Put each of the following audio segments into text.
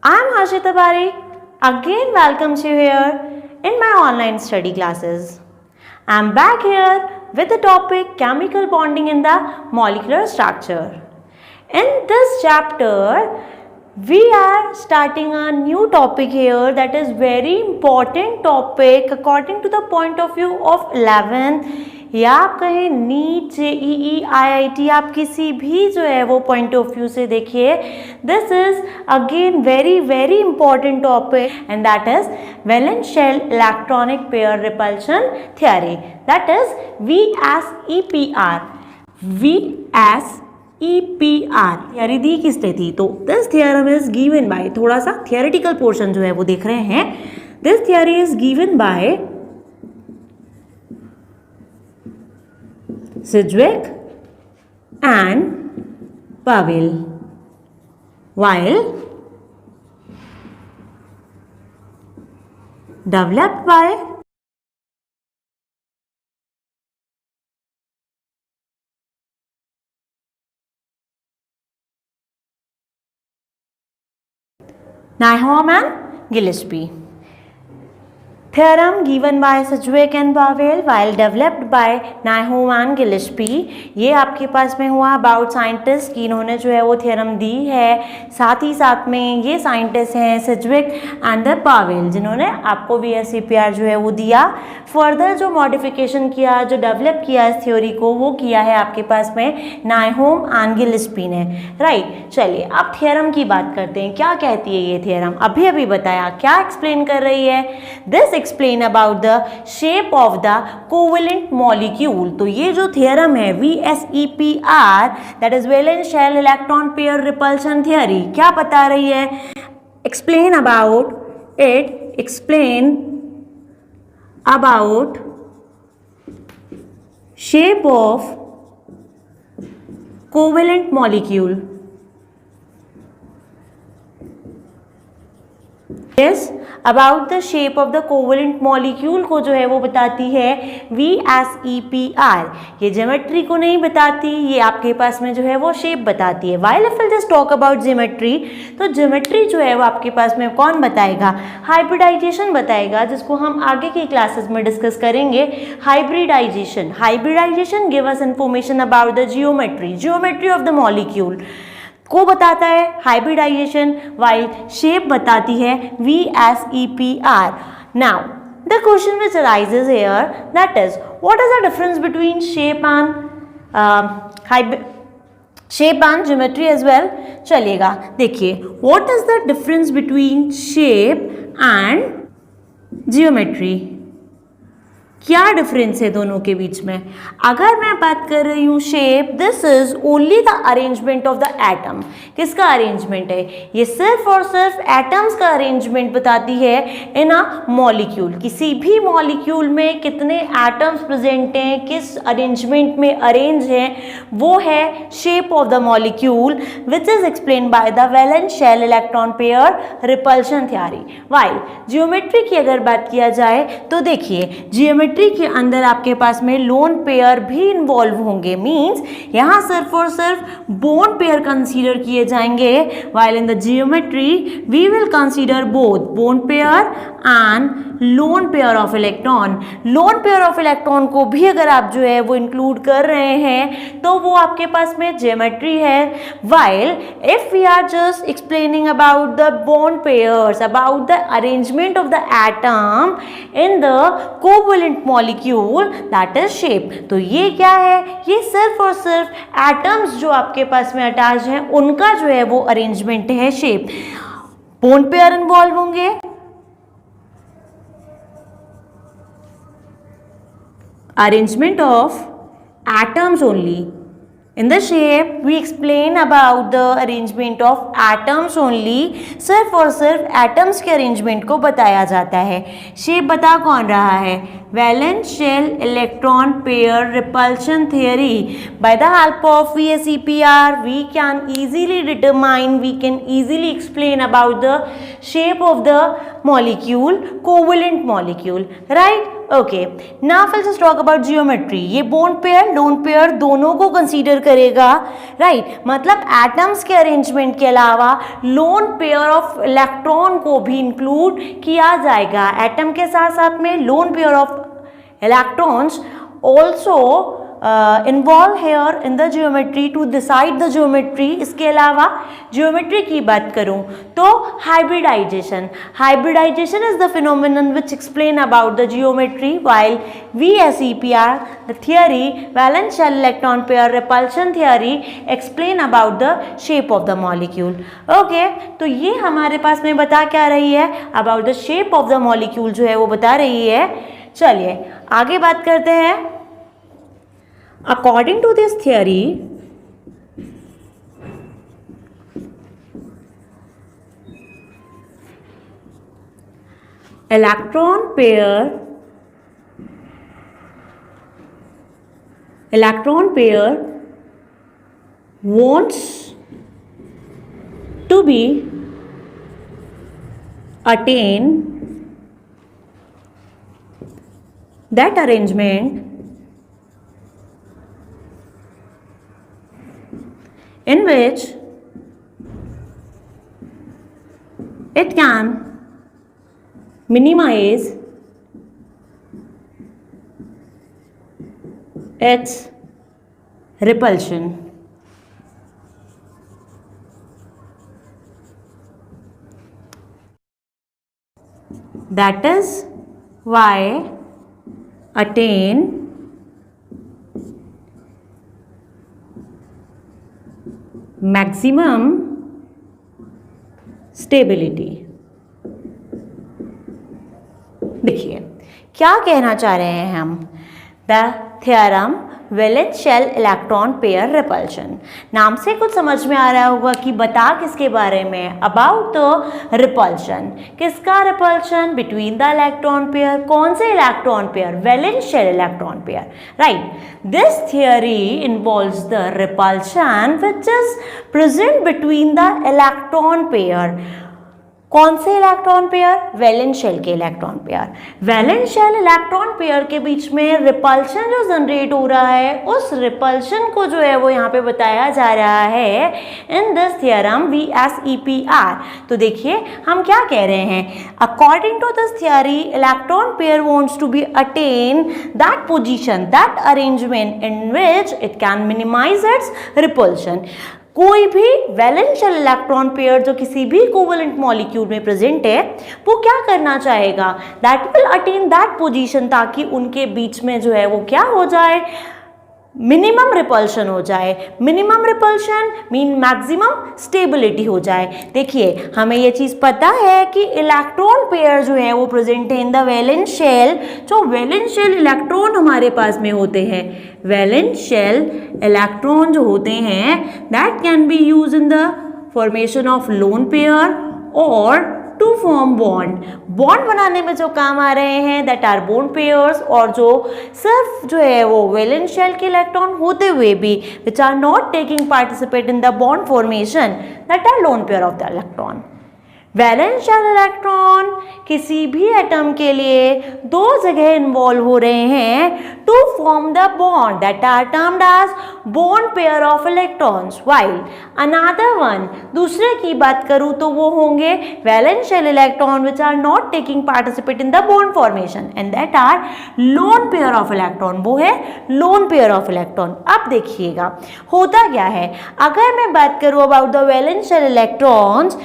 I'm Harshita Bari. Again welcomes you here in my online study classes. I'm back here with the topic chemical bonding in the molecular structure. In this chapter, we are starting a new topic here that is very important topic according to the point of view of 11th या आप कहें NEET JEE IIT आप किसी भी जो है वो point of view से देखिए this is again very very important topic and that is valence shell electronic pair repulsion theory that is VSEPR theory दी किसने थी तो this theorem is given by थोड़ा सा थियोरेटिकल पोर्शन जो है वो देख रहे हैं this theory is given bye Sedgwick and Powell, while developed by Nyholm and Gillespie. Theorem given by Sedgwick and Powell while developed by Nyholm and Gillespie. ये आपके पास में हुआ अबाउट साइंटिस्ट की इन्होंने जो है वो थ्योरम दी है साथ ही साथ में ये साइंटिस्ट हैं Sedgwick एंड द Powell जिन्होंने आपको VSEPR जो है वो दिया फर्दर जो मॉडिफिकेशन किया जो डेवलप किया इस थ्योरी को वो किया है आपके पास में Nyholm एंड Gillespie ने राइट चलिए अब थ्योरम की बात करते हैं क्या कहती है ये थ्योरम अभी बताया क्या एक्सप्लेन कर रही है this explain about the shape of the covalent molecule तो ये जो theorem है VSEPR that is valence shell electron pair repulsion theory क्या बता रही है explain about shape of covalent molecule yes about the shape of the covalent molecule को जो है वो बताती है VSEPR ये ज्योमेट्री को नहीं बताती ये आपके पास में जो है वो शेप बताती है while if will just talk about geometry तो ज्योमेट्री जो है वो आपके पास में कौन बताएगा हाइब्रिडाइजेशन बताएगा जिसको हम आगे की क्लासेस में डिस्कस करेंगे hybridization give us information about the geometry of the molecule को बताता है हाइब्रिडाइजेशन वाइल शेप बताती है VSEPR now the question which arises here that is what is the difference between shape and geometry as well चलिएगा देखिए what is the difference between shape and geometry क्या difference है दोनों के बीच में अगर मैं बात कर रही हूँ shape this is only the arrangement of the atom किसका अरेंजमेंट है ये सिर्फ और सिर्फ एटम्स का अरेंजमेंट बताती है इन अ मॉलिक्यूल किसी भी मॉलिक्यूल में कितने एटम्स प्रेजेंट हैं किस अरेंजमेंट में अरेंज हैं वो है shape of the molecule which is explain by the valence shell electron pair repulsion theory while geometry की अगर बात किया जाए तो देखिए जियोमेट्री के अंदर आपके पास में लोन पेयर भी इन्वॉल्व होंगे मींस यहां सिर्फ और सिर्फ बोन पेयर कंसीडर किए जाएंगे while in the geometry we will consider both bond pair and lone pair of electron को भी अगर आप जो है वो इंक्लूड कर रहे हैं तो वो आपके पास में ज्योमेट्री है while if we are just explaining about the bond pairs about the arrangement of the atom in the covalent molecule that is shape तो ये क्या है ये सिर्फ और सिर्फ एटम्स जो आपके पास में अटैच हैं उनका जो है वो अरेंजमेंट है शेप बोन पेयर इन्वॉल्व होंगे arrangement of atoms only in the shape we explain about the arrangement of atoms only सिर्फ और सिर्फ atoms के arrangement को बताया जाता है shape बता कौन रहा है valence shell electron pair repulsion theory by the help of VSEPR we can easily determine we can easily explain about the shape of the molecule covalent molecule right okay, now let's just talk about geometry. ये bone pair lone pair दोनों को consider करेगा, right मतलब atoms के arrangement के अलावा loan pair of electron को भी इंक्लूड किया जाएगा। एटम के साथ साथ में lone pair of electrons also involve here in the geometry to decide the geometry. इसके अलावा जियोमेट्री की बात करूं तो hybridization is the phenomenon which explain about the geometry, while VSEPR the theory valence shell electron pair repulsion theory explain about the shape of the molecule. Okay, तो ये हमारे पास में बता क्या रही है, about the shape of the molecule जो है वो बता रही है। चलिए आगे बात करते हैं। According to this theory, electron pair wants to be attain that arrangement in which it can minimize its repulsion. That is why attain maximum stability. देखिए क्या कहना चाह रहे हैं हम, the theorem valence shell electron pair repulsion. नाम से कुछ समझ में आ रहा होगा कि बता किसके बारे में, अबाउट द रिपल्शन। किसका repulsion, between the electron pair. कौन से electron pair, valence shell electron pair, right. This theory involves the repulsion which is present between the electron pair. कौन से इलेक्ट्रॉन पेयर, वैलेंस शेल के electron pair. Valence shell electron pair के बीच में repulsion जो generate हो रहा है, उस रिपल्शन को जो है वो यहाँ पे बताया जा रहा है इन दिस थियरम VSEPR। तो देखिए हम क्या कह रहे हैं, according to this theory electron pair wants to be attain that position, that arrangement in which it can minimize its repulsion. कोई भी वैलेंस शेल इलेक्ट्रॉन पेयर जो किसी भी कोवलेंट मॉलिक्यूल में प्रेजेंट है, वो क्या करना चाहेगा, that will attain that position, ताकि उनके बीच में जो है वो क्या हो जाए, मिनिमम रिपल्शन हो जाए। Minimum repulsion mean maximum stability हो जाए। देखिए हमें ये चीज़ पता है कि इलेक्ट्रॉन पेयर जो है वो प्रेजेंट है इन द वैलेंस शेल। जो वैलेंस शेल इलेक्ट्रॉन हमारे पास में होते हैं, वैलेंस शेल इलेक्ट्रॉन जो होते हैं, that can be use in the formation of lone pair और टू फॉर्म बॉन्ड। बॉन्ड बनाने में जो काम आ रहे हैं दैट आर बॉन्ड पेयर्स, और जो सिर्फ जो है वो वैलेंस शेल के इलेक्ट्रॉन होते हुए भी which are not taking participate in the bond formation, that are lone pair of the electron. Valence shell electron किसी भी एटम के लिए दो जगह इन्वॉल्व हो रहे हैं to form the bond that are termed as bond pair of electrons, while another one, दूसरे की बात करूं तो वो होंगे valence shell electron which are not taking participate in the bond formation and that are lone pair of electron, वो है lone pair of electron. अब देखिएगा होता क्या है, अगर मैं बात करूं about the valence shell electrons,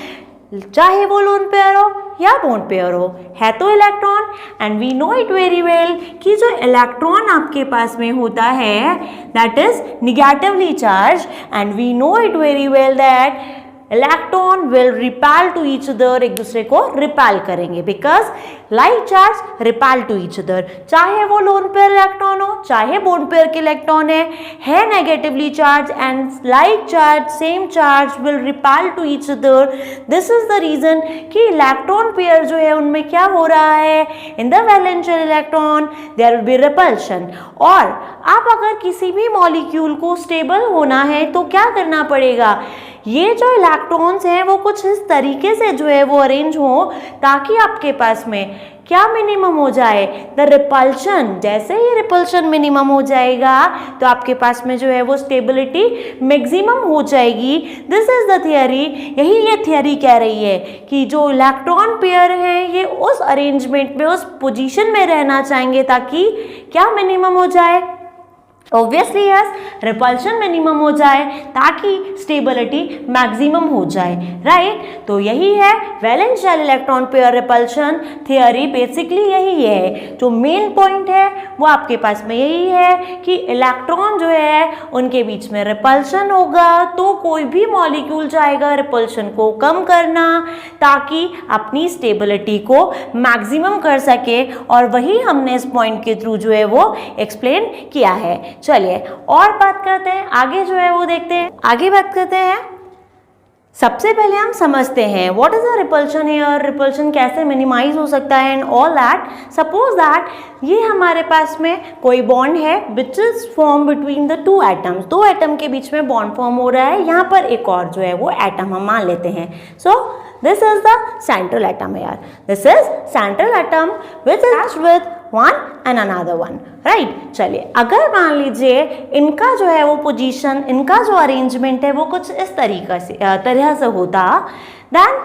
चाहे वो लोन पेयर हो या बॉन्ड पेयर हो, है तो electron, and we know it very well कि जो इलेक्ट्रॉन आपके पास में होता है that is negatively charge, and we know it very well that electron will repel to each other, एक दूसरे को रिपेल करेंगे, because like charge repel to each other. चाहे वो लोन पेयर इलेक्ट्रॉन हो चाहे बॉन्ड पेयर के इलेक्ट्रॉन है negatively charge, and like charge same charge will repel to each other. This is the reason कि इलेक्ट्रॉन पेयर जो है उनमें क्या हो रहा है, in the valence shell electron there will be repulsion. और आप अगर किसी भी मॉलिक्यूल को स्टेबल होना है तो क्या करना पड़ेगा, ये जो इलेक्ट्रॉन्स हैं वो कुछ इस तरीके से जो है वो अरेंज हो ताकि आपके पास में क्या मिनिमम हो जाए, द रिपल्शन। जैसे ही रिपल्शन मिनिमम हो जाएगा तो आपके पास में जो है वो स्टेबिलिटी मैक्सिमम हो जाएगी। This is the theory. यही ये थियरी कह रही है कि जो इलेक्ट्रॉन पेयर है ये उस अरेंजमेंट में, उस पोजीशन में रहना चाहेंगे ताकि क्या मिनिमम हो जाए, ऑब्वियसली यस, रिपल्शन मिनिमम हो जाए ताकि स्टेबिलिटी मैक्सिमम हो जाए, राइट। तो यही है valence shell electron pair repulsion theory. Basically यही है जो मेन पॉइंट है वो आपके पास में यही है कि इलेक्ट्रॉन जो है उनके बीच में रिपल्शन होगा तो कोई भी मॉलिक्यूल चाहेगा रिपल्शन को कम करना ताकि अपनी स्टेबिलिटी को मैक्सिमम कर सके, और वही हमने इस पॉइंट के थ्रू जो है वो एक्सप्लेन किया है। चलिए और बात करते हैं, आगे जो है वो देखते हैं, आगे बात करते हैं। सबसे पहले हम समझते हैं what is the repulsion here, repulsion कैसे मिनिमाइज हो सकता है and all that. Suppose that ये हमारे पास में कोई बॉन्ड है which is form between the two atoms, दो एटम के बीच में बॉन्ड फॉर्म हो रहा है, यहाँ पर एक और जो है वो एटम हम मान लेते हैं। सो this is the central atom here, this is central atom which is attached with one and another one, right. चलिए अगर मान लीजिए इनका जो है वो पोजीशन, इनका जो अरेंजमेंट है वो कुछ इस तरह से होता, then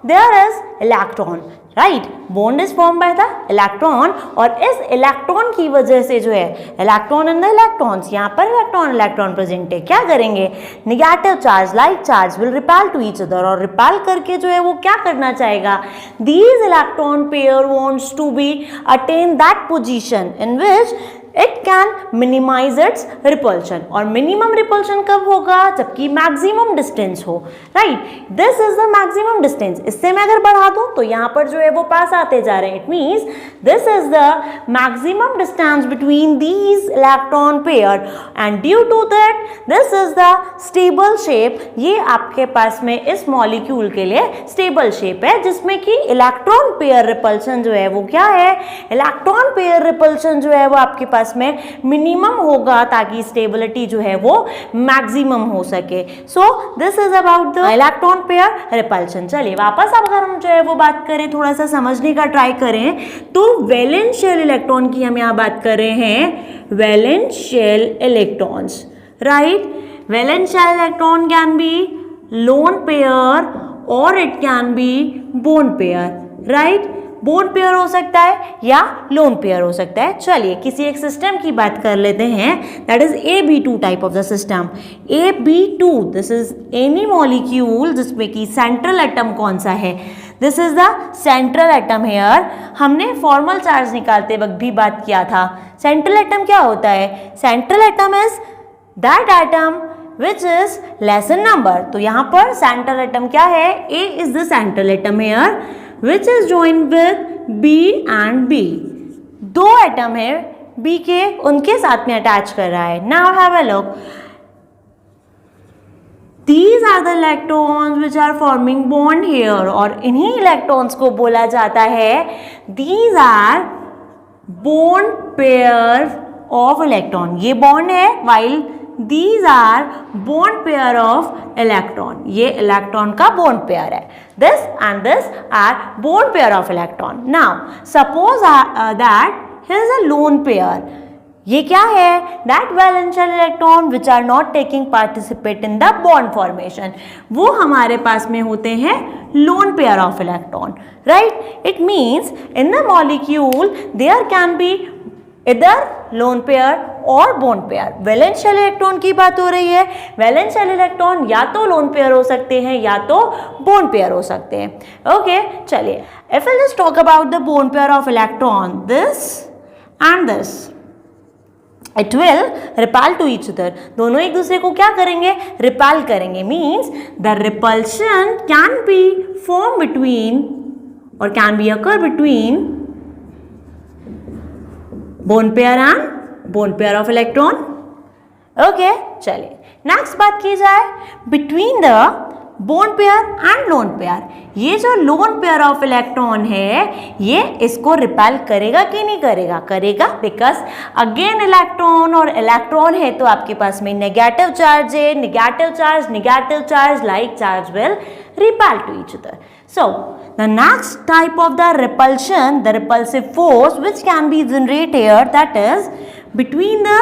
there is electron, right, bond is form by the electron, और इस इलेक्ट्रॉन की वजह से जो है इलेक्ट्रॉन एंड द इलेक्ट्रॉन्स, यहाँ पर इलेक्ट्रॉन प्रेजेंट है, क्या करेंगे, negative charge like charge will repel to each other, और रिपेल करके जो है वो क्या करना चाहेगा, these electron pair wants to be attain that position in which it can minimize its repulsion, और मिनिमम रिपल्शन कब होगा, जबकि मैक्सिमम डिस्टेंस हो, right. This is the maximum distance. इससे मैं अगर बढ़ा दूं तो यहाँ पर जो है वो पास आते जा रहे हैं, it means this is the maximum distance between these electron pair, and due to that this is the stable shape. ये आपके पास में इस मॉलिक्यूल के लिए स्टेबल शेप है जिसमें कि इलेक्ट्रॉन पेयर रिपल्शन जो है वो क्या है, इलेक्ट्रॉन पेयर रिपल्शन जो है वो आपके पास में मिनिमम होगा ताकि स्टेबिलिटी जो है वो मैक्सिमम हो सके। सो this is about the electron pair repulsion. चलिए वापस अब अगर हम जो है वो बात करें, थोड़ा सा समझने का ट्राई करें, तो वैलेंस शेल इलेक्ट्रॉन की हम यहाँ बात कर रहे हैं, valence shell electrons, right. Valence shell electron can be lone pair और it can be bond pair, right. Bond pair हो सकता है या लोन पेयर हो सकता है। चलिए किसी एक सिस्टम की बात कर लेते हैं, that is AB2 type of the system. AB2 this is any molecule जिसमें कि सेंट्रल एटम कौन सा है, this is the central atom here. हमने फॉर्मल चार्ज निकालते वक्त भी बात किया था। सेंट्रल एटम क्या होता है, central atom is that atom which is less in number। तो यहाँ पर सेंट्रल एटम क्या है, A is the central atom here which is joined with B and B। दो एटम है B के, उनके साथ में अटैच कर रहा है। Now have a look, these are the electrons which are forming bond here, और इन्हीं इलेक्ट्रॉन्स को बोला जाता है these are bond pair of electron। ये बॉन्ड है, while these are bond pair of electron। ये इलेक्ट्रॉन का bond pair है। This and this are bond pair of electron। Now suppose that here is a lone pair। ये क्या है, that valence shell electron which are not taking participate in the bond formation। वो हमारे पास में होते हैं lone pair of electron, right। It means in the molecule there can be इधर लोन पेयर और bond pair. Valence shell electron की बात हो रही है, वैलेंस शेल इलेक्ट्रॉन या तो लोन पेयर हो सकते हैं या तो बोन पेयर हो सकते हैं। ओके चलिए, if I just talk about the bond pair of electron, this and this, it will repel to each other. दोनों एक दूसरे को क्या करेंगे, रिपेल करेंगे। Means the repulsion can be form between और can be occur between bond pair and bond pair of electron. Okay चलिए next बात की जाए, between the bond pair and lone pair. ये जो लोन पेयर ऑफ इलेक्ट्रॉन है ये इसको रिपेल करेगा कि नहीं करेगा? करेगा, बिकॉज अगेन इलेक्ट्रॉन और इलेक्ट्रॉन है तो आपके पास में नेगेटिव चार्ज है, negative charge like charge will repel to each other. So the next type of the repulsion, the repulsive force which can be generated here, that is between the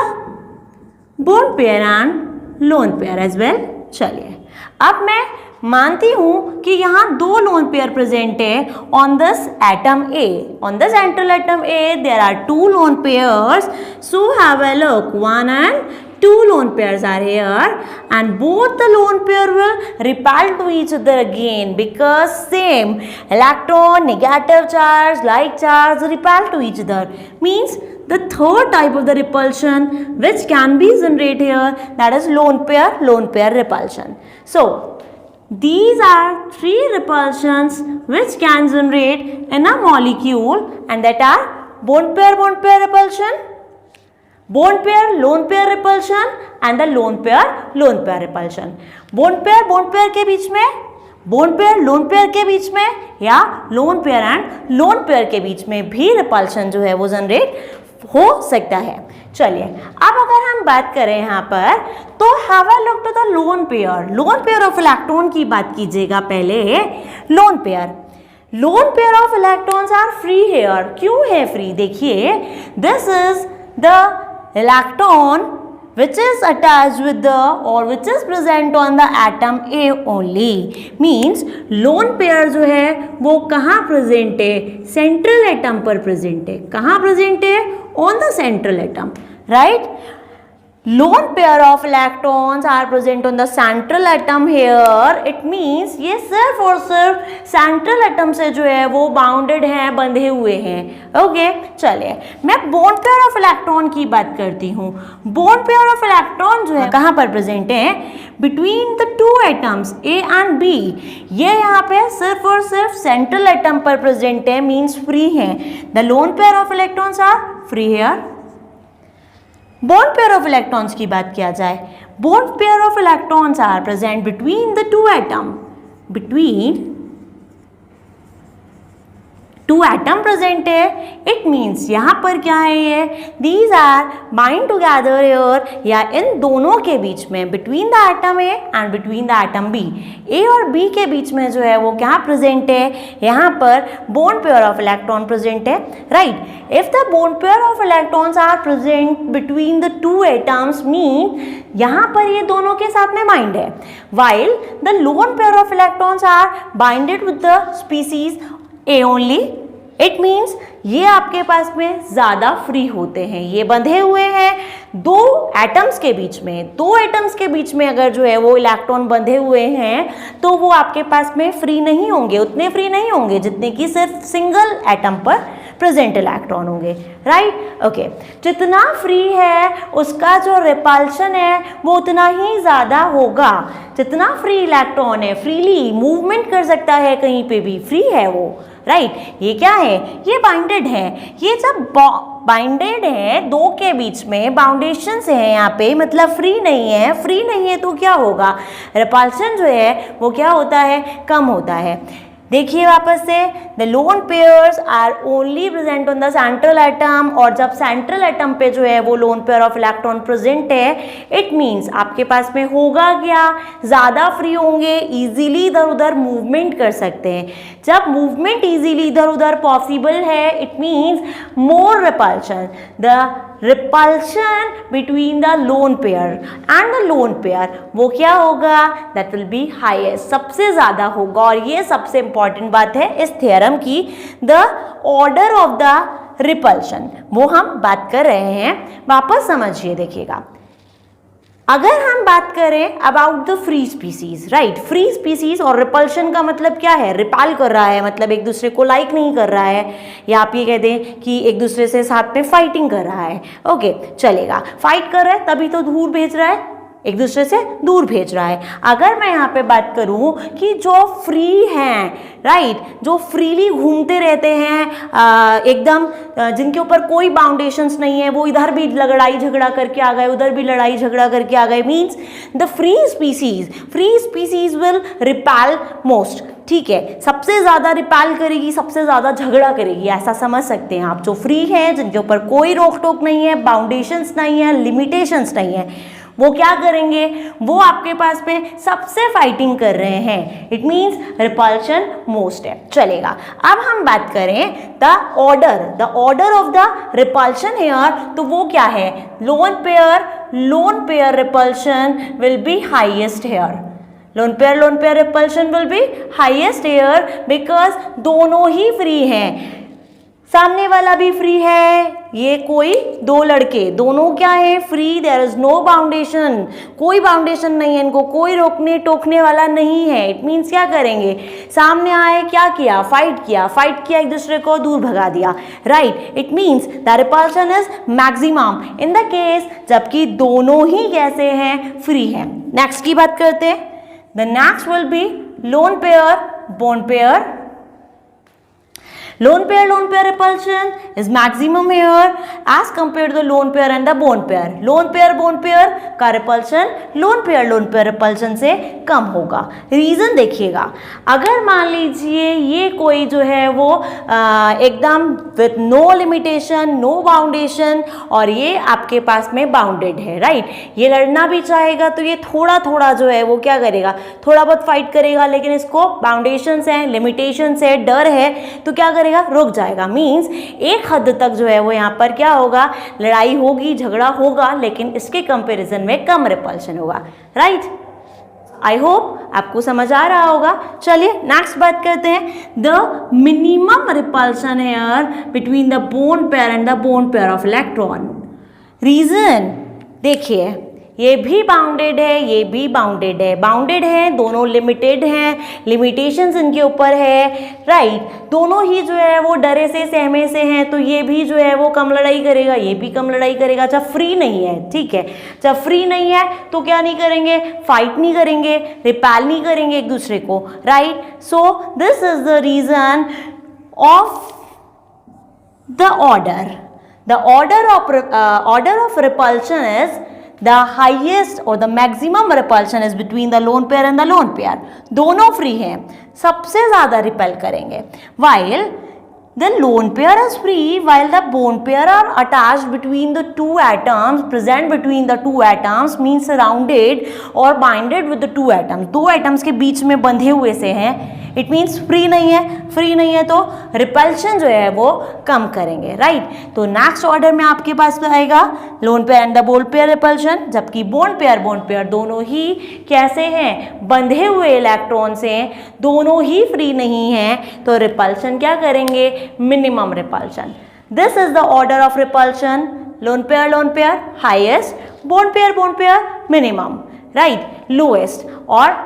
bone pair and lone pair as well. चलिए अब मैं मानती हूं कि यहाँ दो lone pair present है on this atom A. On the central atom A there are two lone pairs. So have a look, one and two lone pairs are here and both the lone pair will repel to each other again because same electron, negative charge, like charge repel to each other. Means the third type of the repulsion which can be generated here, that is lone pair repulsion. So these are three repulsions which can generate in a molecule and that are bone pair repulsion, bone pair lone pair repulsion and the lone pair repulsion. bone pair के बीच में, bone pair lone pair के बीच में या lone pair and lone pair के बीच में भी repulsion जो है वो जनरेट हो सकता है. चलिए अब अगर हम बात करें यहाँ पर तो have a look to the lone pair of electron की बात कीजिएगा पहले. Lone pair of electrons are free here. क्यों है फ्री? देखिए this is the electron which is attached with the or which is present on the atom A only. Means lone pair जो है वो कहाँ प्रेजेंट है? सेंट्रल एटम पर present है. कहाँ प्रेजेंट है? On the central atom, right. lone pair of electrons are present on the central atom here. It means ये सिर्फ और सिर्फ सेंट्रल एटम से जो है वो बाउंडेड हैं, बंधे हुए हैं. ओके चलिए मैं बोन पेयर ऑफ इलेक्ट्रॉन की बात करती हूँ. बोन पेयर ऑफ इलेक्ट्रॉन जो है कहाँ पर प्रेजेंट है? Between the two atoms A and B. ये यहाँ पे सिर्फ और सिर्फ सेंट्रल एटम पर प्रेजेंट है, मीन्स फ्री है. The lone pair of electrons are free here. Bond pair of electrons की बात किया जाए, bond pair of electrons are present between the two atom. Between two atom present है. It means यहाँ पर क्या है? ये these are bind together here, या इन दोनों के बीच में between the atom A and between the atom B. A और बी के बीच में जो है वो क्या प्रेजेंट है? यहाँ पर bond pair of electron present है, right. If the bond pair of electrons are present between the two atoms mean यहाँ पर ये दोनों के साथ में बाइंड है. While the lone pair of electrons are binded with the species A only. It means ये आपके पास में ज़्यादा फ्री होते हैं. ये बंधे हुए हैं दो एटम्स के बीच में. दो एटम्स के बीच में अगर जो है वो इलेक्ट्रॉन बंधे हुए हैं तो वो आपके पास में फ्री नहीं होंगे, उतने फ्री नहीं होंगे जितने कि सिर्फ सिंगल एटम पर प्रेजेंट इलेक्ट्रॉन होंगे, राइट. ओके जितना फ्री है उसका जो रिपल्शन है वो उतना ही ज़्यादा होगा. जितना फ्री इलेक्ट्रॉन है, फ्रीली मूवमेंट कर सकता है कहीं पे भी, फ्री है वो, राइट. ये क्या है? ये बाइंडेड है. ये जब बाइंडेड है दो के बीच में, बाउंडेशन से है यहाँ पे, मतलब फ्री नहीं है. फ्री नहीं है तो क्या होगा? रिपल्शन जो है वो क्या होता है? कम होता है. देखिए वापस से, the lone pairs are only present on the central atom. और जब सेंट्रल एटम पे जो है वो lone pair of electron present है, इट मीन्स आपके पास में होगा क्या? ज़्यादा फ्री होंगे, इजीली इधर उधर मूवमेंट कर सकते हैं. जब मूवमेंट इजीली इधर उधर पॉसिबल है, it means more repulsion. The repulsion between the lone pair and the lone pair वो क्या होगा? दैट विल बी हाईएस्ट, सबसे ज़्यादा होगा. और ये सबसे इंपॉर्टेंट बात है इस थ्योरम की, the order of the repulsion वो हम बात कर रहे हैं. वापस समझिए, देखिएगा अगर हम बात करें about the free species, right. Free species और रिपल्शन का मतलब क्या है? रिपल कर रहा है, मतलब एक दूसरे को लाइक नहीं कर रहा है, या आप ये कह दें कि एक दूसरे से साथ में फाइटिंग कर रहा है. ओके चलेगा, फाइट कर रहा है तभी तो दूर भेज रहा है एक दूसरे से दूर भेज रहा है। अगर मैं यहाँ पे बात करूँ कि जो फ्री हैं, राइट, जो फ्रीली घूमते रहते हैं एकदम, जिनके ऊपर कोई बाउंडेशंस नहीं है, वो इधर भी लड़ाई झगड़ा करके आ गए, उधर भी लड़ाई झगड़ा करके आ गए, means the free species will repel most. ठीक है, सबसे ज़्यादा रिपेल करेगी, सबसे ज़्यादा झगड़ा करेगी, ऐसा समझ सकते हैं आप। जो फ्री है, जिनके ऊपर कोई रोक टोक नहीं है, बाउंडेशंस नहीं है, लिमिटेशंस नहीं है, वो क्या करेंगे, वो आपके पास में सबसे फाइटिंग कर रहे हैं। इट मीन्स रिपल्शन मोस्ट है। चलेगा, अब हम बात करें the order of the repulsion here, तो वो क्या है, lone pair repulsion will be highest here. Lone pair repulsion will be highest here because दोनों ही फ्री हैं, सामने वाला भी फ्री है, ये कोई दो लड़के दोनों क्या है, फ्री, देयर इज नो बाउंडेशन, कोई बाउंडेशन नहीं है, इनको कोई रोकने टोकने वाला नहीं है। इट मीन्स क्या करेंगे, सामने आए, क्या किया, फाइट किया, एक दूसरे को दूर भगा दिया, right. It means the repulsion is maximum in the case जबकि दोनों ही कैसे हैं, फ्री हैं। नेक्स्ट की बात करते हैं, the next will be lone pair repulsion is maximum here as compared to the lone pair and the bone pair. bone pair का repulsion lone pair repulsion से कम होगा। रीजन देखिएगा, अगर मान लीजिए ये कोई जो है वो एकदम with no limitation, no बाउंडेशन, और ये आपके पास में बाउंडेड है, राइट, ये लड़ना भी चाहेगा तो ये थोड़ा थोड़ा जो है वो क्या करेगा, थोड़ा बहुत फाइट करेगा, लेकिन इसको बाउंडेशंस है, लिमिटेशंस है, डर है, तो क्या करेगा, रुक जाएगा। मीन्स एक हद तक जो है वो यहाँ पर क्या होगा, लड़ाई होगी, झगड़ा होगा, लेकिन इसके कंपैरिजन में कम रिपल्शन होगा, राइट। आई होप आपको समझ आ रहा होगा। चलिए नेक्स्ट बात करते हैं, the minimum repulsion here between the bond pair and the bond pair of electron. Reason देखिए, ये भी बाउंडेड है, ये भी बाउंडेड है, दोनों लिमिटेड हैं, लिमिटेशंस इनके ऊपर है, राइट, दोनों ही जो है वो डरे से सहमे से हैं, तो ये भी जो है वो कम लड़ाई करेगा, ये भी कम लड़ाई करेगा। जब फ्री नहीं है, ठीक है, जब फ्री नहीं है तो क्या नहीं करेंगे, फाइट नहीं करेंगे, रिपेल नहीं करेंगे एक दूसरे को, right. So this is the reason of the order of repulsion is the highest or the maximum repulsion is between the lone pair and the lone pair. दोनों फ्री हैं, सबसे ज़्यादा रिपेल करेंगे, while the lone pair is free, while the bone pair are attached between the two atoms, present between the two atoms means surrounded or binded with the two atoms. दो atoms के बीच में बंधे हुए से हैं, it means free नहीं है तो रिपल्शन जो है वो कम करेंगे, राइट। तो नेक्स्ट ऑर्डर में आपके पास आएगा loan pair and the bond pair repulsion, जबकि बोन पेयर दोनों ही कैसे हैं, बंधे हुए इलेक्ट्रॉन से, दोनों ही फ्री नहीं हैं, तो रिपल्शन क्या करेंगे, minimum repulsion. This is the order of repulsion, lone pair highest, bone pair minimum, right, lowest, और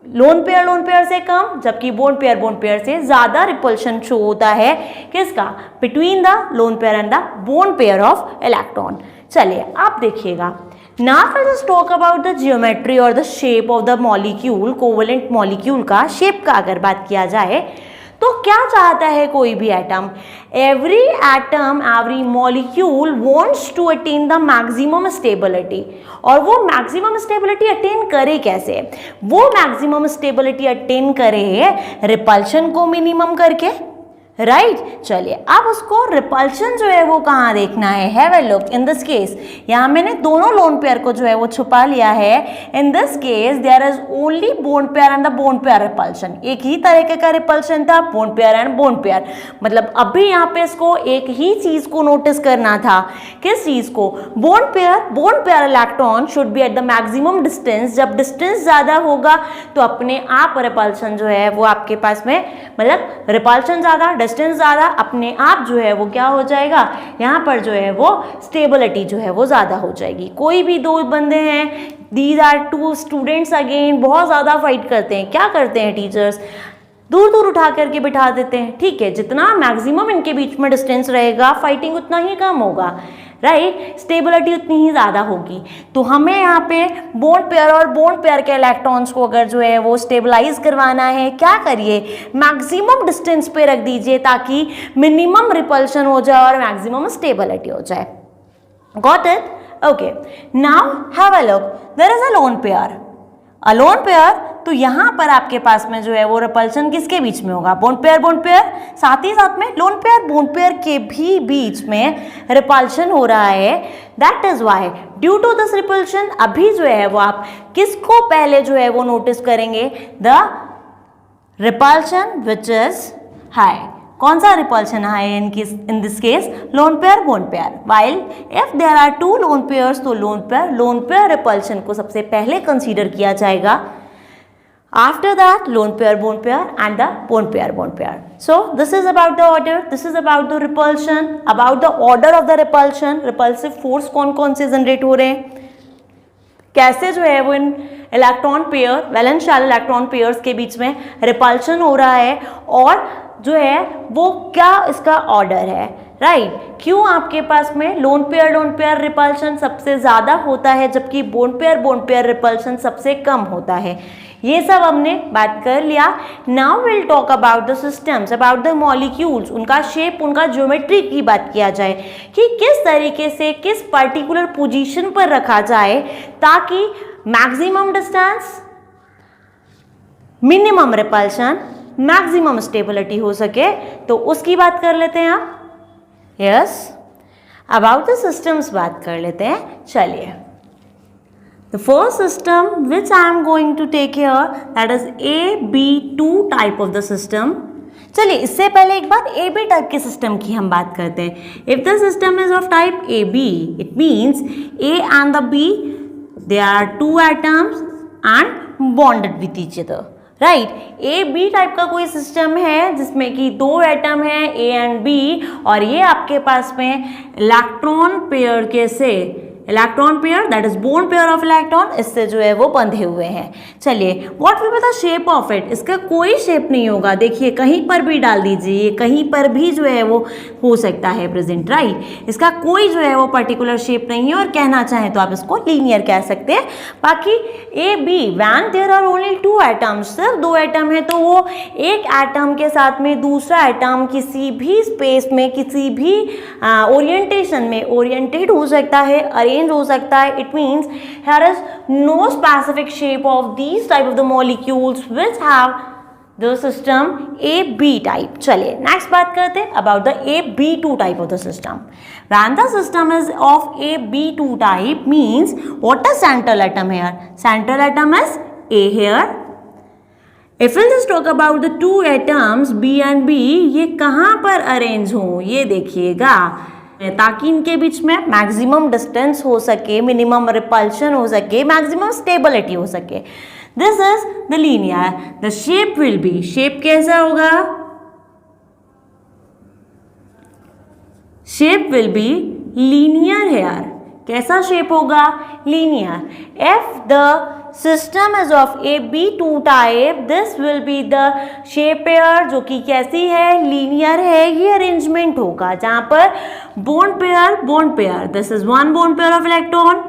लोन पेयर से कम, जबकि बोन पेयर से ज़्यादा रिपल्शन शो होता है, किसका, between the lone pair and the bond pair of electron. चलिए आप देखिएगा, now let us talk about the geometry और the shape of the molecule, covalent molecule का शेप का अगर बात किया जाए तो क्या चाहता है कोई भी atom, every molecule wants to attain the maximum stability. और वो मैक्सिमम स्टेबिलिटी अटेन करे कैसे, वो मैक्सिमम स्टेबिलिटी अटेन करे रिपल्शन को मिनिमम करके, राइट। चलिए अब उसको रिपल्शन जो है वो कहाँ देखना है, have a look. In this case यहाँ मैंने दोनों लोन पेयर को जो है वो छुपा लिया है। In this case there is only bond pair and the bond pair repulsion, एक ही तरीके का रिपल्शन था, bond pair and bond pair. मतलब अभी यहाँ पे इसको एक ही चीज को नोटिस करना था, किस चीज को, bone pair electron should be at the maximum distance. जब डिस्टेंस ज्यादा होगा तो अपने आप रिपल्शन जो है वो आपके पास में, मतलब रिपल्शन ज्यादा, डिस्टेंस ज़्यादा, अपने आप जो है वो क्या हो जाएगा, यहाँ पर जो है वो स्टेबिलिटी जो है वो ज़्यादा हो जाएगी। कोई भी दो बंदे हैं, these are two students again, बहुत ज़्यादा फाइट करते हैं, क्या करते हैं टीचर्स, दूर दूर उठा करके बिठा देते हैं, ठीक है, जितना मैक्सिमम इनके बीच में डिस्टेंस रहेगा फाइटिंग उतना ही कम होगा, राइट, स्टेबिलिटी उतनी ही ज़्यादा होगी। तो हमें यहाँ पे बॉन्ड पेयर और बॉन्ड पेयर के इलेक्ट्रॉन्स को अगर जो है वो स्टेबलाइज करवाना है, क्या करिए, मैक्सिमम डिस्टेंस पे रख दीजिए ताकि मिनिमम रिपल्शन हो जाए और मैक्सिमम स्टेबिलिटी हो जाए। Got it? Okay, now have a look, there is a lone pair. A lone pair, तो यहाँ पर आपके पास में जो है वो रिपल्शन किसके बीच में होगा, बॉन्ड पेयर, साथ ही साथ में लोन पेयर बॉन्ड पेयर के भी बीच में रिपल्शन हो रहा है। That is why due to this repulsion अभी जो है वो आप किसको पहले जो है वो नोटिस करेंगे, the repulsion which is high. कौन सा repulsion high in this case, lone pair bond pair. While if there are two lone pairs, तो लोन पेयर रिपल्शन को सबसे पहले कंसीडर किया जाएगा। After that, lone pair bond pair and the bond pair. So this is about the order, this is about the repulsion, about the order of the repulsion, repulsive force कौन से generate हो रहे हैं, कैसे जो है वो इन electron pair, valence shell electron pairs के बीच में रिपल्शन हो रहा है, और जो है वो क्या इसका ऑर्डर है, राइट। क्यों आपके पास में लोन पेयर रिपल्शन सबसे ज़्यादा होता है जबकि बॉन्ड पेयर रिपल्शन सबसे कम होता है, ये सब हमने बात कर लिया। Now will talk about the systems, about the molecules, उनका शेप, उनका ज्योमेट्री की बात किया जाए कि किस तरीके से किस पर्टिकुलर पोजीशन पर रखा जाए ताकि maximum distance, minimum repulsion, maximum stability हो सके। तो उसकी बात कर लेते हैं आप। यस, अबाउट द सिस्टम्स बात कर लेते हैं। चलिए, the first system which I am going to take here, that is AB2 type of the system. चलिए, इससे पहले एक बार AB टाइप के सिस्टम की हम बात करते हैं। If the system is of type AB, it means A and the B, they are two atoms and bonded with each other. Right, A B type का कोई सिस्टम है जिसमें कि दो एटम है ए एंड बी, और ये आपके पास में इलेक्ट्रॉन पेयर के से, electron pair that is bond pair of electron, इससे जो है वो बंधे हुए हैं। चलिए, what will be the shape of it, इसका कोई शेप नहीं होगा। देखिए, कहीं पर भी डाल दीजिए, कहीं पर भी जो है वो हो सकता है प्रेजेंट, राइट। इसका कोई जो है वो पर्टिकुलर शेप नहीं है, और कहना चाहें तो आप इसको लीनियर कह सकते हैं। बाकी A B, when there are only two atoms, सिर्फ दो एटम है, तो वो एक एटम के साथ में दूसरा एटम किसी भी स्पेस में, किसी भी ओरिएंटेशन में ओरिएंटेड हो सकता है, अरेंज हो सकता है। It means here is no specific shape of these type of the molecules which have the system AB type. चलिए, नेक्स्ट बात करते हैं about the AB2 type of the system. When the system is of AB2 type means what is central atom here? Central atom is A here. If we'll just talk about the two atoms B and B, ये कहाँ पर arrange हों, ये देखिएगा, ताकि इनके बीच में मैक्सिमम डिस्टेंस हो सके, मिनिमम रिपल्शन हो सके, मैक्सिमम स्टेबिलिटी हो सके। This is the linear. The shape will be, shape कैसा होगा, shape will be linear here. कैसा शेप होगा, linear. If the system is of AB2 type, this will be the shape pair, जो कि कैसी है, लीनियर है। ये अरेंजमेंट होगा जहां पर bond pair, this is one bond pair of electron,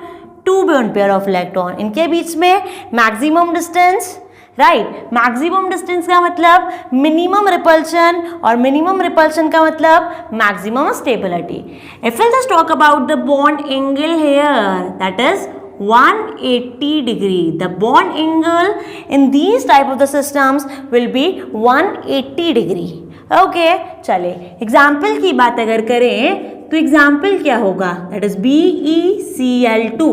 two bond pair of electron, इनके बीच में maximum distance, right. Maximum distance का मतलब मिनिमम रिपल्शन, और मिनिमम रिपल्शन का मतलब maximum stability. If will just talk about the bond angle here, that is 180 degree. The bond angle in these type of the systems will be 180 degree. Okay, चलिए, example की बात अगर करें तो example क्या होगा, that is BeCl2.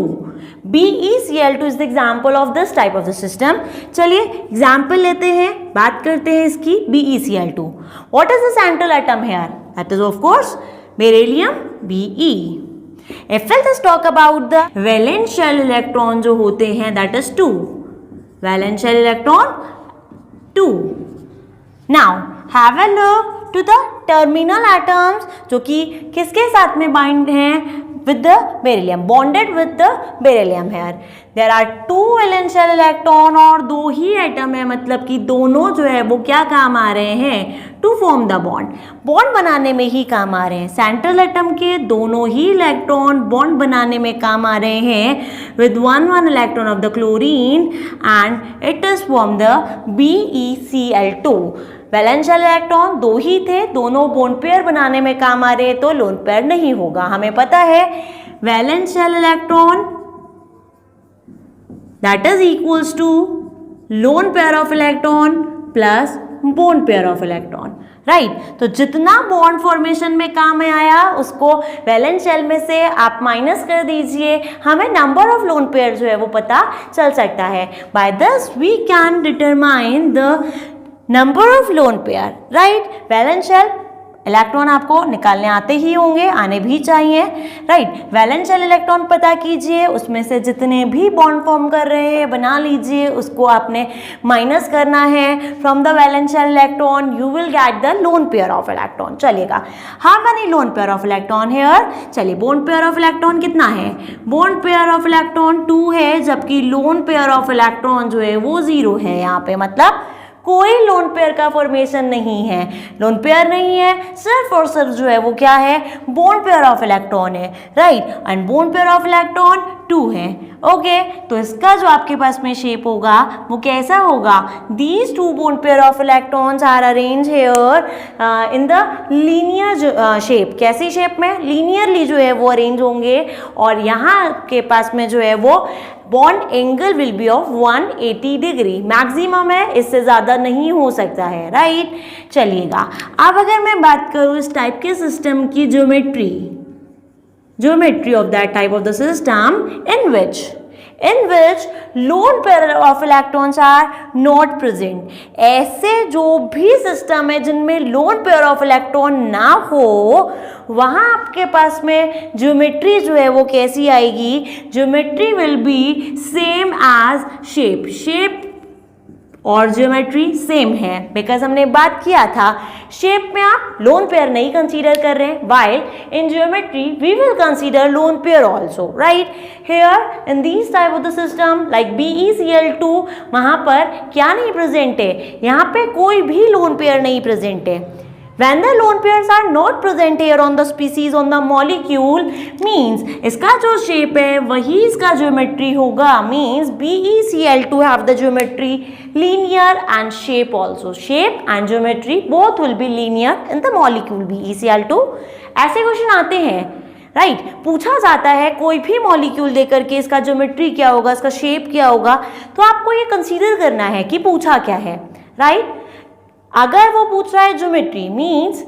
BeCl2 is the example of this type of the system. चलिए, example लेते हैं, बात करते हैं इसकी। BeCl2. What is the central atom here? That is of course beryllium Be. If we'll just talk about the valence shell electron जो होते हैं, that is 2. Valence shell electron 2. Now have a look to the terminal atoms, जो कि किसके साथ में bind हैं, with the beryllium, bonded with the beryllium here. There are two valence shell electron और दो ही एटम है, मतलब कि दोनों जो है वो क्या काम आ रहे हैं, to form the bond, bond बनाने में ही काम आ रहे हैं. सेंट्रल एटम के दोनों ही इलेक्ट्रॉन बॉन्ड बनाने में काम आ रहे हैं with one electron of the chlorine and it is from the BeCl2. Valence shell electron दो ही थे, दोनों बोन पेयर बनाने में काम आ रहे हैं, तो लोन पेयर नहीं होगा. हमें पता है valence shell electron that is equals to lone pair of electron plus bond pair of electron, right. तो जितना बॉन्ड फॉर्मेशन में काम में आया उसको वैलेंस शेल में से आप माइनस कर दीजिए, हमें नंबर ऑफ लोन पेयर जो है वो पता चल सकता है. By this we can determine the number of lone pair, right. Valence shell electron आपको निकालने आते ही होंगे, आने भी चाहिए, राइट. वैलेंस शेल इलेक्ट्रॉन पता कीजिए, उसमें से जितने भी बॉन्ड फॉर्म कर रहे हैं बना लीजिए, उसको आपने माइनस करना है from the valence shell electron, you will get the lone pair of electron. चलिएगा, how many lone pair of electron here. चलिए, बोन पेयर ऑफ इलेक्ट्रॉन कितना है, बोन पेयर ऑफ इलेक्ट्रॉन 2 है, जबकि लोन पेयर ऑफ इलेक्ट्रॉन जो है वो 0 है. यहाँ पे मतलब कोई लोन पेयर का फॉर्मेशन नहीं है, लोन पेयर नहीं है, सिर्फ और सिर्फ जो है वो क्या है, बोन पेयर ऑफ इलेक्ट्रॉन है, right. And bond pair of electron 2 है, ओके. तो इसका जो आपके पास में शेप होगा वो कैसा होगा, these 2 bond pair of electrons are arrange here in the linear shape. कैसी शेप में, लीनियरली जो है वो अरेंज होंगे, और यहाँ के पास में जो है वो bond angle will be of 180 degree, maximum है, इससे ज़्यादा नहीं हो सकता है, राइट. चलिएगा, अब अगर मैं बात करूँ इस टाइप के सिस्टम की geometry of that type of the system in which lone pair of electrons are not present. ऐसे जो भी सिस्टम है जिनमें लोन पेयर ऑफ इलेक्ट्रॉन ना हो, वहाँ आपके पास में ज्योमेट्री जो है वो कैसी आएगी, geometry will be same as shape और ज्योमेट्री सेम है, बिकॉज हमने बात किया था शेप में आप लोन पेयर नहीं कंसीडर कर रहे हैं, while in geometry we will consider lone pair also, right. Here in this type of the system like BeCl2, वहाँ पर क्या नहीं प्रेजेंट है, यहाँ पे कोई भी लोन पेयर नहीं प्रेजेंट है. When the lone pairs are not present here on the species on the molecule, means इसका जो shape है वही इसका geometry होगा, means BeCl2 have the geometry linear and shape also. Shape and geometry both will be linear in the molecule BeCl2. ऐसे question आते हैं, right. पूछा जाता है कोई भी मॉलिक्यूल देकर के इसका ज्योमेट्री क्या होगा, इसका शेप क्या होगा, तो आपको ये कंसीडर करना है कि पूछा क्या है, राइट. अगर वो पूछ रहा है ज्योमेट्री, मीन्स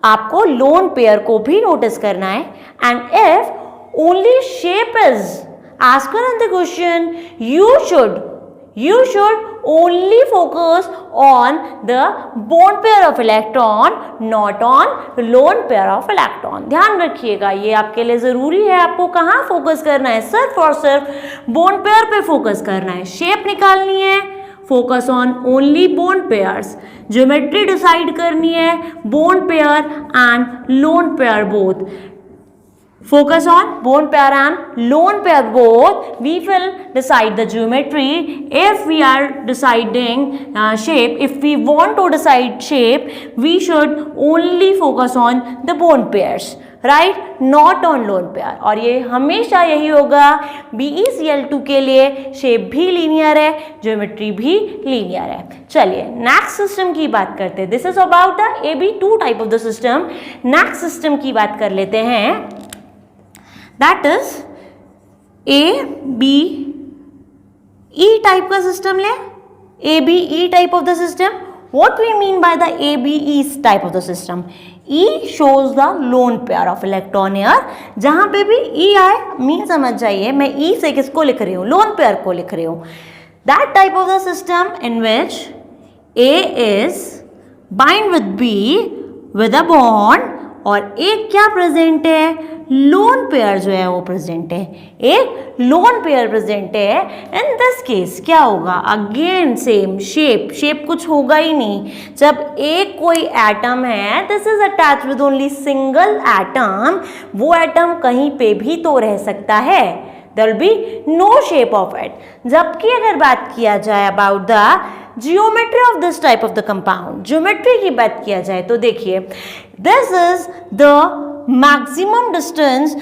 आपको लोन पेयर को भी नोटिस करना है. And if only shape is asked in the question, you should only focus on the bone pair of electron, not on lone pair of electron. ध्यान रखिएगा, ये आपके लिए ज़रूरी है. आपको कहाँ फोकस करना है, सिर्फ और सिर्फ बोन पेयर पे फोकस करना है. शेप निकालनी है, focus on only bone pairs. Geometry decide करनी है, bone pair and lone pair both. Focus on bone pair and lone pair both. We will decide the geometry. If we are deciding shape, if we want to decide shape, we should only focus on the bone pairs, right? Not on lone pair. और ये हमेशा यही होगा. BeCl2 के लिए shape भी linear है, geometry भी लीनियर है. चलिए नेक्स्ट सिस्टम की बात करते हैं. This is about the AB2 type of the system. Next system की बात कर लेते हैं. That is ABE टाइप का सिस्टम ले. ABE type of the system. What we mean by the ABE type of the system? E shows the lone pair of electron here. जहाँ पे भी E आए मीन समझ जाइए, मैं E से किसको लिख रही हूँ, लोन पेयर को लिख रही हूँ. That type of the system in which A is bind with B with a bond और एक क्या प्रेजेंट है, लोन पेयर जो है वो प्रेजेंट है, एक लोन पेयर प्रेजेंट है। इन दिस केस क्या होगा, अगेन सेम शेप कुछ होगा ही नहीं। जब एक कोई एटम है, this is attached with only single atom, वो एटम कहीं पे भी तो रह सकता है, there will be no shape of it. जबकि अगर बात किया जाए about the geometry of this type of the compound, geometry की बात किया जाए तो देखिए, this is the maximum distance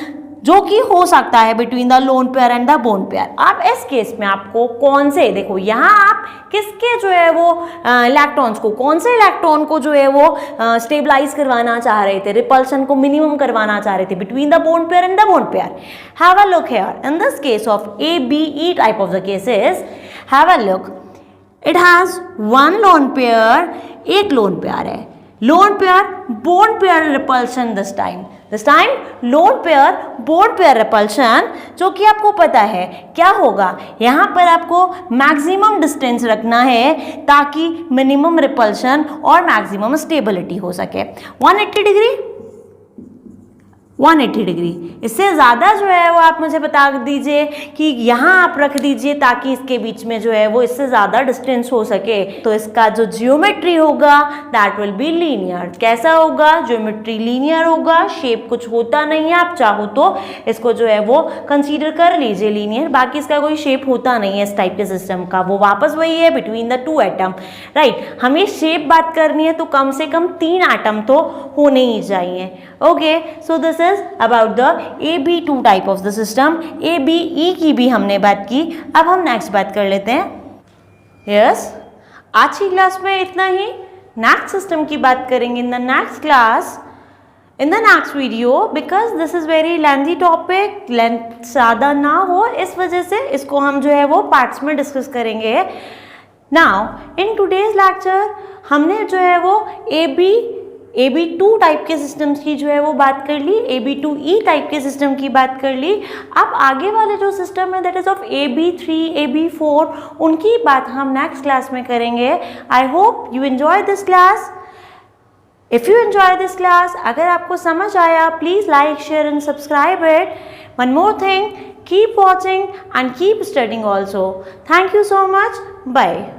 जो कि हो सकता है between the lone pair and the bond pair. आप इस केस में आपको कौन से, देखो यहाँ आप किसके जो है वो इलेक्ट्रॉन्स को, कौन से इलेक्ट्रॉन को जो है वो स्टेबलाइज करवाना चाह रहे थे, रिपल्शन को मिनिमम करवाना चाह रहे थे between the bond pair and the bond pair. Have a look here in this case of ABE type of the cases, have a look, it has one lone pair, एक lone pair है, lone pair bone pair repulsion, this time lone pair bone pair repulsion, जो कि आपको पता है क्या होगा, यहाँ पर आपको मैक्सिमम डिस्टेंस रखना है ताकि मिनिमम रिपल्शन और मैक्सिमम स्टेबिलिटी हो सके। 180 डिग्री, 180 डिग्री, इससे ज़्यादा जो है वो आप मुझे बता दीजिए कि यहाँ आप रख दीजिए ताकि इसके बीच में जो है वो इससे ज़्यादा डिस्टेंस हो सके। तो इसका जो जियोमेट्री होगा दैट विल बी लीनियर। कैसा होगा, जियोमेट्री लीनियर होगा, शेप कुछ होता नहीं है, आप चाहो तो इसको जो है वो कंसीडर कर लीजिए लीनियर, बाकी इसका कोई शेप होता नहीं है इस टाइप के सिस्टम का, वो वापस वही है between the two atom, right. हमें शेप बात करनी है तो कम से कम 3 एटम तो होने ही चाहिए। Okay, so this is about the AB2 type of the system. ABE की भी हमने बात की, अब हम नेक्स्ट बात कर लेते हैं। यस, आज की क्लास में इतना ही। नेक्स्ट सिस्टम की बात करेंगे in the next class, in the next video, because this is very lengthy topic, length ज़्यादा ना हो इस वजह से इसको हम जो है वो पार्ट्स में डिस्कस करेंगे। नाउ इन टूडेज लेक्चर हमने जो है वो AB2 टाइप के सिस्टम्स की जो है वो बात कर ली, AB2E टाइप के सिस्टम की बात कर ली। अब आगे वाले जो सिस्टम है that is of AB3, AB4, उनकी बात हम नेक्स्ट क्लास में करेंगे। I hope you enjoy this class. If you enjoy this class, अगर आपको समझ आया, please like, share and subscribe it. One more thing, keep watching and keep studying also. Thank you so much. Bye.